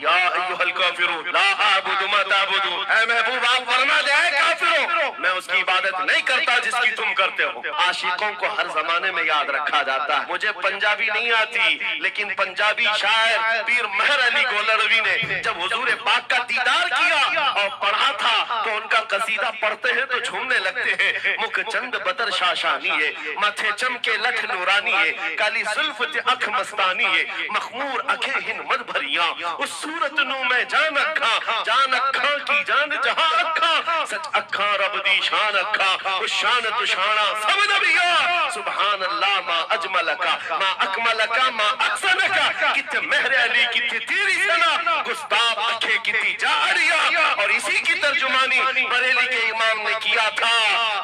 یا ایھا الکافرون لا اعبد ما تعبدون، اے محبوب آپ فرما دے اے کافروں میں اس کی عبادت نہیں کرتا جس کی تم کرتے ہو۔ عاشقوں کو ہر زمانے میں یاد رکھا جاتا ہے۔ مجھے پنجابی نہیں آتی لیکن پنجابی شاعر پیر مہر علی گولروی نے جب حضور پاک کا دیدار کیا اور پڑھا تھا تو ان کا قصیدہ پڑھتے ہیں تو جھومنے لگتے ہیں۔ مکھ چند بدر شاشانی ہے، ماتھے چمکے لٹھ نورانی ہے، کالی زلف تے اکھ مستانی ہے، مخمور اکھیں ہن مد بھریاں، اس صورت نو میں جان اکھاں کی جان جہاں اکھاں، سچ اکھاں رب دی شان اکھاں، اس شان تو شانہ سب نبیاں، سبحان اللہ ما اجملکا ما اکملکا ما احسنکا، کتے مہر علی کتے تیری سنا گستاخ اکھے کتی جاریا۔ اور اسی کی ترجمانی بریلی کے امام نے کیا تھا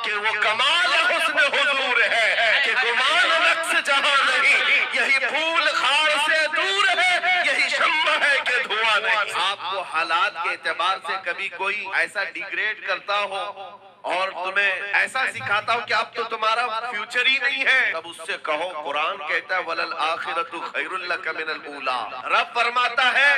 کہ وہ کمال حسن حضور ہے کہ گمان نقص جہاں نہیں، یہی پھول خار سے دور ہے، یہی شمع ہے کہ دھواں نہیں۔ آپ کو حالات کے اعتبار سے کبھی کوئی ایسا ڈیگریڈ کرتا ہو اور تمہیں ایسا سکھاتا ہو کہ اب تو تمہارا فیوچر ہی نہیں ہے، تب اس سے کہو قرآن کہتا ہے وَلَلْآخِرَةُ خَيْرٌ لَكَ مِنَ الْأُولَىٰ، رب فرماتا ہے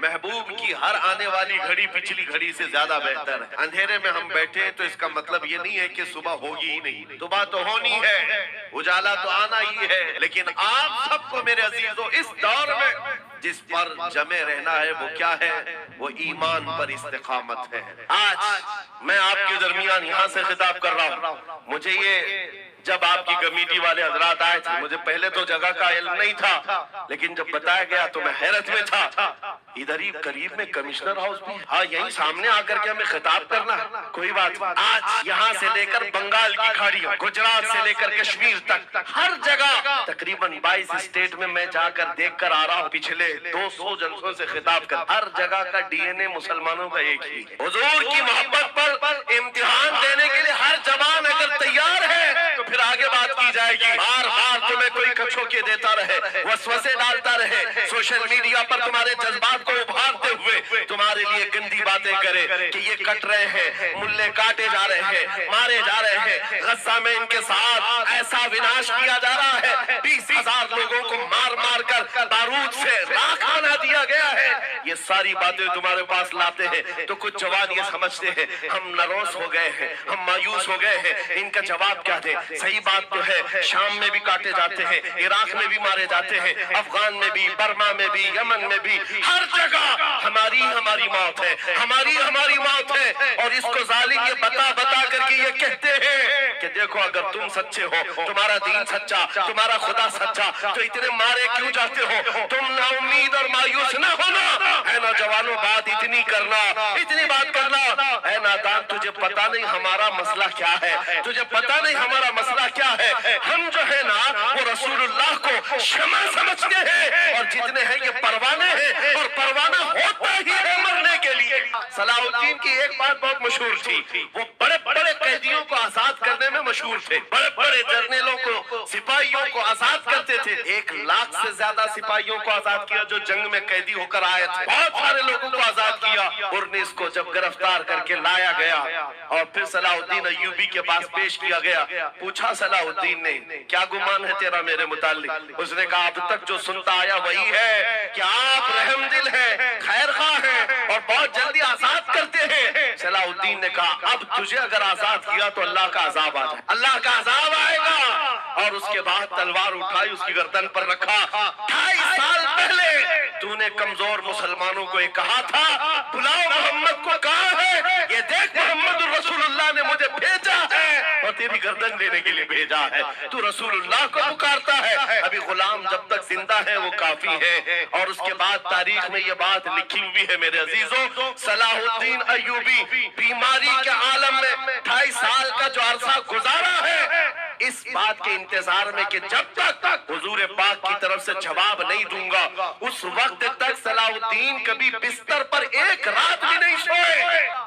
محبوب کی ہر آنے والی گھڑی پچھلی گھڑی سے زیادہ بہتر ہے۔ اندھیرے میں ہم بیٹھے تو اس کا مطلب یہ نہیں ہے کہ صبح ہوگی ہی نہیں، صبح تو ہونی ہے، اجالا تو آنا ہی ہے، لیکن آپ سب کو میرے عزیزو اس دور میں جس پر جمع رہنا ہے وہ کیا ہے؟ وہ ایمان پر استقامت ہے۔ آج میں آپ کے درمیان یہاں سے خطاب کر رہا ہوں، مجھے یہ جب آپ کی کمیٹی والے حضرات آئے تھے مجھے پہلے تو جگہ کا علم نہیں تھا، لیکن جب بتایا گیا تو میں حیرت میں تھا۔ ادھر ہی قریب میں کمشنر ہاؤس بھی، ہاں یہی سامنے آ کر کے ہمیں خطاب کرنا ہے، کوئی بات۔ آج یہاں سے لے کر بنگال کی کھاڑیوں، گجرات سے لے کر کشمیر تک ہر جگہ تقریباً 22 اسٹیٹ میں میں جا کر دیکھ کر آ رہا ہوں، پچھلے 200 جلسوں سے خطاب کر، ہر جگہ کا ڈی این اے مسلمانوں کا ایک ہی ہے۔ حضور کی محبت پر امتحان دینے کے لیے ہر جوان اگر تیار ہے تو پھر آگے بات کی جائے گی۔ بار بار تمہیں کوئی کچھوکے دیتا رہے، وسوسے ڈالتا رہے، سوشل میڈیا پر تمہارے جذبات کو ابھارتے ہوئے تمہارے لیے گندی باتیں کرے کہ یہ کٹ رہے ہیں، ملے کاٹے جا رہے ہیں، مارے جا رہے ہیں، غزہ میں ان کے ساتھ ایسا وناش کیا جا رہا ہے، 20,000 لوگوں کو مار مار کر بارود سے راکھ بنا دیا گیا ہے۔ یہ ساری باتیں تمہارے پاس لاتے ہیں تو کچھ جوان یہ سمجھتے ہیں ہم نروس ہو گئے ہیں، ہم مایوس ہو گئے ہیں، ان کا جواب کیا دیں؟ صحیح بات تو ہے، شام میں بھی کاٹے جاتے ہیں، عراق میں بھی مارے جاتے ہیں، افغان میں بھی، برما میں بھی، یمن میں بھی، ہر جگہ ہماری موت ہے، ہماری موت ہے۔ اور اس کو ظالم یہ بتا کر کے یہ کہتے ہیں کہ دیکھو اگر تم سچے ہو، تمہارا دین سچا، تمہارا خدا سچا، تو اتنے مارے کیوں جاتے ہو؟ تم نا امید اور مایوس نہ ہونا، اے نوجوانوں بات اتنی کرنا، اتنی بات کرنا۔ اے نادان تجھے پتا نہیں ہمارا مسئلہ کیا ہے، تجھے پتا نہیں ہمارا مسئلہ کیا ہے۔ ہم جو ہے نا وہ رسول اللہ کو شمع سمجھتے ہیں، اور جتنے ہیں یہ پروانے ہیں، اور پروانہ ہوتا ہی ہے مرنے کے لیے۔ صلاح الدین کی ایک بات بہت مشہور تھی، وہ بڑے بڑے قیدیوں کو آزاد کرنے میں مشہور تھے، بڑے بڑے جرنیلوں کو، سپاہیوں کو آزاد کرتے تھے۔ 1,00,000 سے زیادہ سپاہیوں کو آزاد کیا جو جنگ میں قیدی ہو کر آئے تھے، بہت سارے لوگوں کو آزاد کیا۔ ارنیس کو جب گرفتار کر کے لایا گیا اور پھر صلاح الدین ایوبی کے پاس پیش کیا گیا، پوچھا صلاح الدین نے کیا گمان ہے تیرا میرے متعلق؟ اس نے کہا اب تک جو سنتا آیا وہی ہے کہ آپ رحم دل ہیں، خیر خواہ ہیں اور بہت جلدی آزاد کرتے ہیں۔ صلاح الدین نے کہا اب تجھے اگر آزاد کیا تو اللہ کا عذاب آ جائے، اللہ کا عذاب آئے گا۔ اور اس کے بعد تلوار اٹھائی، اس کی گردن پر رکھا۔ 28 سال پہلے تو نے کمزور مسلمانوں کو یہ کہا تھا بلاؤ محمد کو، کہاں ہے یہ دیکھ محمد رسول اللہ نے مجھے بھیجا ہے اور تیری گردن لینے کے لیے بھیجا ہے، تو رسول اللہ کو پکارتا ہے۔ ابھی غلام جب تک زندہ ہے وہ کافی ہے۔ اور اس کے بعد تاریخ میں یہ بات لکھی ہوئی ہے میرے عزیزوں، صلاح الدین ایوبی بیماری کے عالم میں 28 سال کا جو عرصہ گزارا ہے، اس بات کے انتظار میں کہ جب تک حضور پاک کی طرف سے جواب نہیں دوں گا اس وقت تک صلاح الدین کبھی بستر پر ایک رات بھی نہیں سوئے۔